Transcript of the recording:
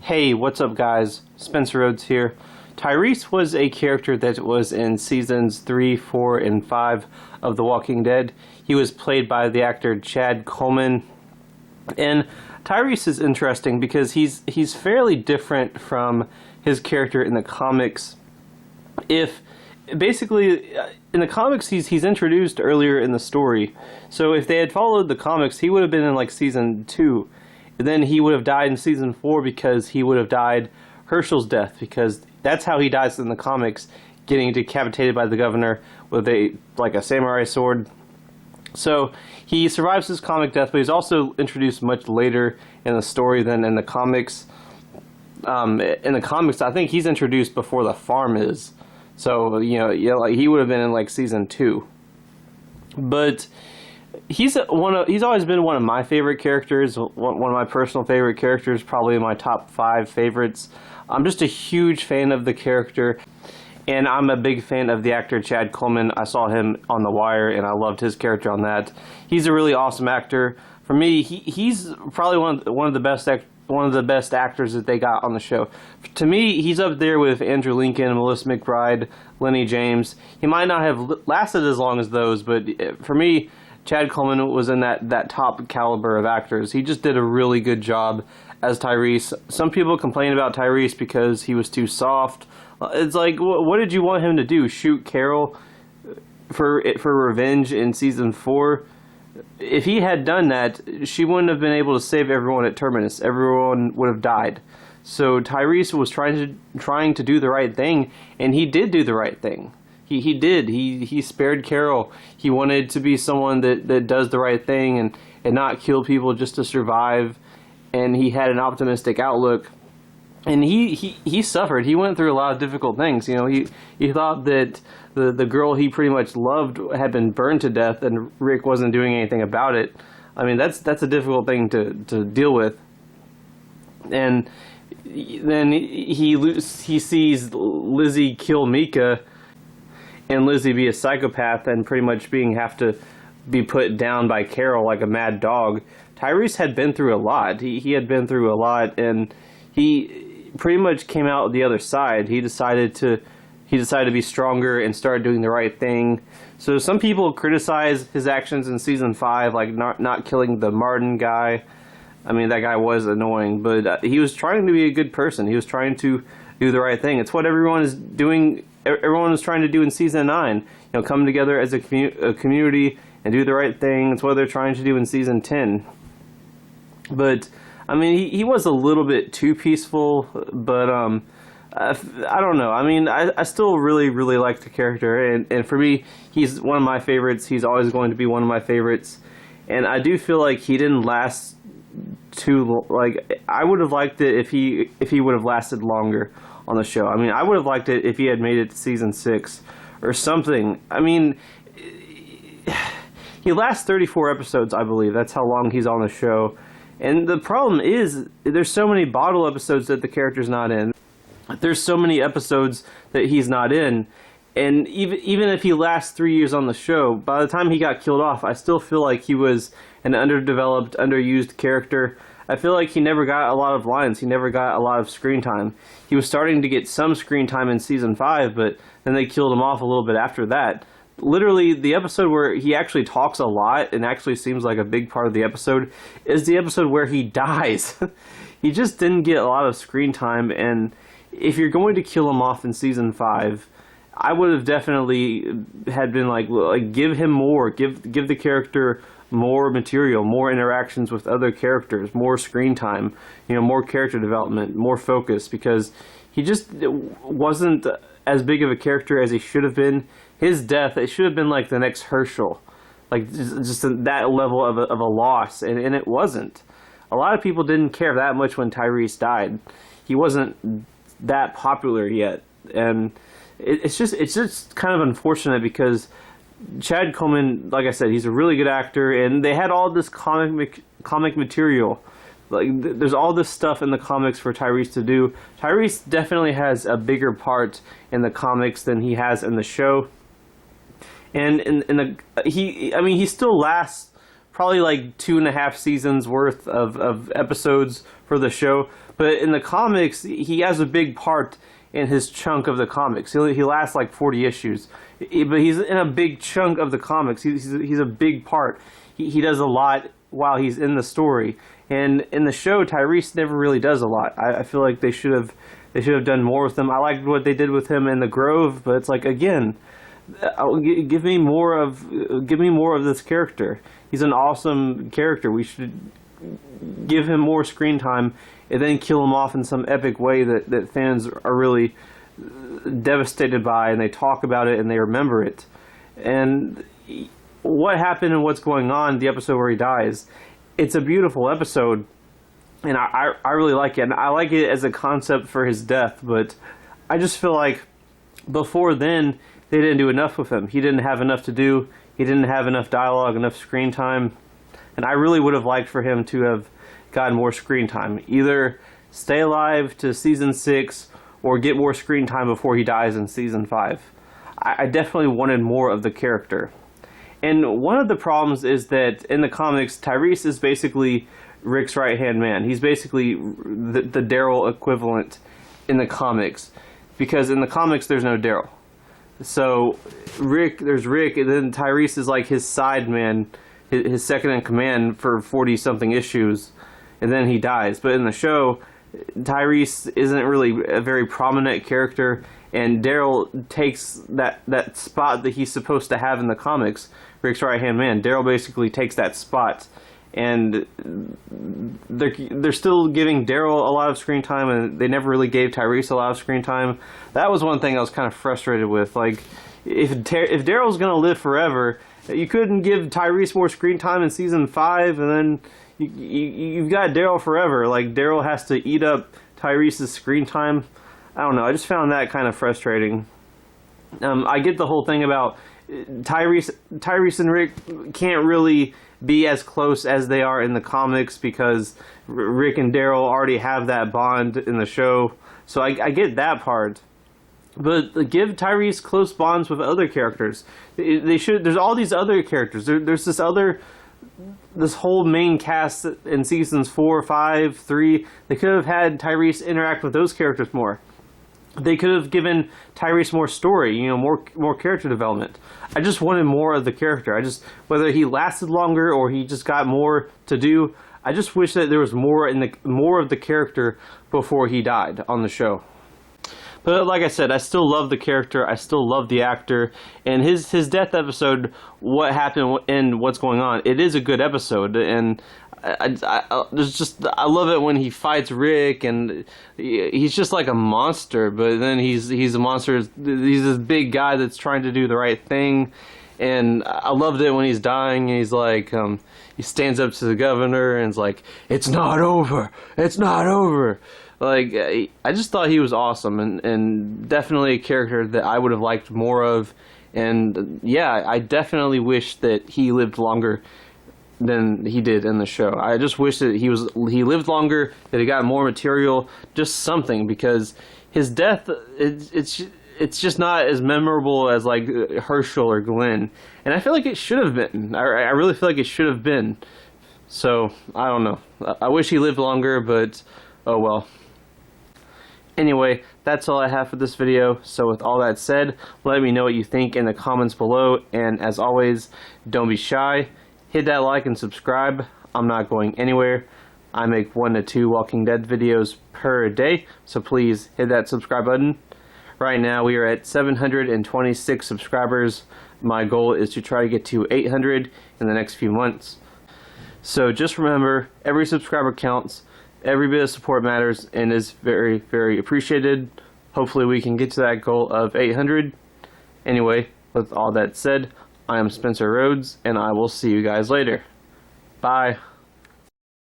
Hey, what's up guys? Spencer Rhodes here. Tyreese was a character that was in seasons 3, 4, and 5 of The Walking Dead. He was played by the actor Chad Coleman. And Tyreese is interesting because he's fairly different from his character in the comics. If basically in the comics he's introduced earlier in the story. So if they had followed the comics, he would have been in like season 2. And then he would have died in season 4 because he would have died Herschel's death, because that's how he dies in the comics, getting decapitated by the governor with a samurai sword. So he survives his comic death, but he's also introduced much later in the story than in the comics. In the comics, I think he's introduced before the farm is. So like he would have been in like season 2. But he's always been one of my favorite characters, one of my personal favorite characters, probably in my top 5 favorites. I'm just a huge fan of the character, and I'm a big fan of the actor Chad Coleman. I saw him on The Wire, and I loved his character on that. He's a really awesome actor. For me, he's probably one of the best actors that they got on the show. To me, he's up there with Andrew Lincoln, Melissa McBride, Lenny James. He might not have lasted as long as those, but for me, Chad Coleman was in that top caliber of actors. He just did a really good job as Tyreese. Some people complain about Tyreese because he was too soft. It's like, what did you want him to do? Shoot Carol for revenge in season 4? If he had done that, she wouldn't have been able to save everyone at Terminus. Everyone would have died. So Tyreese was trying to do the right thing, and he did do the right thing. He did. He spared Carol. He wanted to be someone that does the right thing and not kill people just to survive. And he had an optimistic outlook. And he suffered. He went through a lot of difficult things. He thought that the girl he pretty much loved had been burned to death, and Rick wasn't doing anything about it. I mean, that's a difficult thing to deal with. And then he sees Lizzie kill Mika, and Lizzie be a psychopath and pretty much have to be put down by Carol like a mad dog. Tyreese had been through a lot. He had been through a lot, and he pretty much came out the other side. He decided to be stronger and start doing the right thing. So some people criticize his actions in season 5, like not killing the Martin guy. I mean, that guy was annoying, but he was trying to be a good person. He was trying to do the right thing. It's what everyone is doing. Everyone is trying to do in season 9. Come together as a community and do the right thing. It's what they're trying to do in season 10. But I mean, he was a little bit too peaceful. But I don't know. I mean, I still really like the character, and for me, he's one of my favorites. He's always going to be one of my favorites. And I do feel like he didn't last too. Like, I would have liked it if he would have lasted longer on the show. I mean, I would have liked it if he had made it to season 6 or something. I mean, he lasts 34 episodes, I believe. That's how long he's on the show. And the problem is, there's so many bottle episodes that the character's not in. There's so many episodes that he's not in. And even if he lasts 3 years on the show, by the time he got killed off, I still feel like he was an underdeveloped, underused character. I feel like he never got a lot of lines. He never got a lot of screen time. He was starting to get some screen time in season 5, but then they killed him off a little bit after that. Literally, the episode where he actually talks a lot and actually seems like a big part of the episode is the episode where he dies. He just didn't get a lot of screen time, and if you're going to kill him off in season 5, I would have definitely had been like give him more, give the character more material, more interactions with other characters, more screen time, more character development, more focus, because he just wasn't as big of a character as he should have been. His death, it should have been like the next Herschel, like just that level of a loss, and it wasn't. A lot of people didn't care that much when Tyreese died. He wasn't that popular yet, and it's just kind of unfortunate because Chad Coleman, like I said, he's a really good actor, and they had all this comic material. Like, there's all this stuff in the comics for Tyreese to do. Tyreese definitely has a bigger part in the comics than he has in the show. And he still lasts probably like 2.5 seasons worth of episodes for the show, But in the comics, he has a big part in his chunk of the comics. He lasts like 40 issues, but he's in a big chunk of the comics. He's a big part. He does a lot while he's in the story. And in the show, Tyreese never really does a lot. I feel like they should have done more with him. I liked what they did with him in the Grove, but it's like, again, give me more of this character. He's an awesome character. We should give him more screen time and then kill him off in some epic way that fans are really devastated by, and they talk about it and they remember it. And what happened and what's going on, the episode where he dies, it's a beautiful episode, and I really like it. And I like it as a concept for his death, but I just feel like before then they didn't do enough with him. He didn't have enough to do. He didn't have enough dialogue, enough screen time, and I really would have liked for him to have gotten more screen time. Either stay alive to season 6 or get more screen time before he dies in season 5. I definitely wanted more of the character. And one of the problems is that in the comics, Tyreese is basically Rick's right-hand man. He's basically the Daryl equivalent in the comics, because in the comics there's no Daryl. So there's Rick, and then Tyreese is like his side man, his second in command for 40-something issues, and then he dies. But in the show, Tyreese isn't really a very prominent character, and Daryl takes that spot that he's supposed to have in the comics, Rick's right-hand man. Daryl basically takes that spot, and they're still giving Daryl a lot of screen time, and they never really gave Tyreese a lot of screen time. That was one thing I was kind of frustrated with. Like, if Daryl's gonna live forever, you couldn't give Tyreese more screen time in season 5, and then you've got Daryl forever. Like, Daryl has to eat up Tyrese's screen time. I don't know. I just found that kind of frustrating. I get the whole thing about Tyreese and Rick can't really be as close as they are in the comics because Rick and Daryl already have that bond in the show. So I get that part. But give Tyreese close bonds with other characters. They should. There's all these other characters. There's this whole main cast in seasons 4, 5, 3. They could have had Tyreese interact with those characters more. They could have given Tyreese more story, more character development. I just wanted more of the character. Whether he lasted longer or he just got more to do, I just wish that there was more of the character before he died on the show. But like I said, I still love the character. I still love the actor. And his death episode, what happened and what's going on, it is a good episode. And I love it when he fights Rick, and he's just like a monster. But then he's a monster. He's this big guy that's trying to do the right thing. And I loved it when he's dying, and he's like, he stands up to the governor and is like, "It's not over. It's not over." Like, I just thought he was awesome, and definitely a character that I would have liked more of. And yeah, I definitely wish that he lived longer than he did in the show. I just wish that he lived longer, that he got more material, just something, because his death, it's just not as memorable as like Herschel or Glenn, and I feel like it should have been. I really feel like it should have been. So I don't know. I wish he lived longer, but oh well. Anyway, that's all I have for this video. So with all that said, let me know what you think in the comments below, and as always, don't be shy. Hit that like and subscribe. I'm not going anywhere. I make 1 to 2 Walking Dead videos per day, so please hit that subscribe button. Right now we are at 726 subscribers. My goal is to try to get to 800 in the next few months. So just remember, every subscriber counts. Every bit of support matters and is very, very appreciated. Hopefully we can get to that goal of 800. Anyway, with all that said, I am Spencer Rhodes, and I will see you guys later. Bye.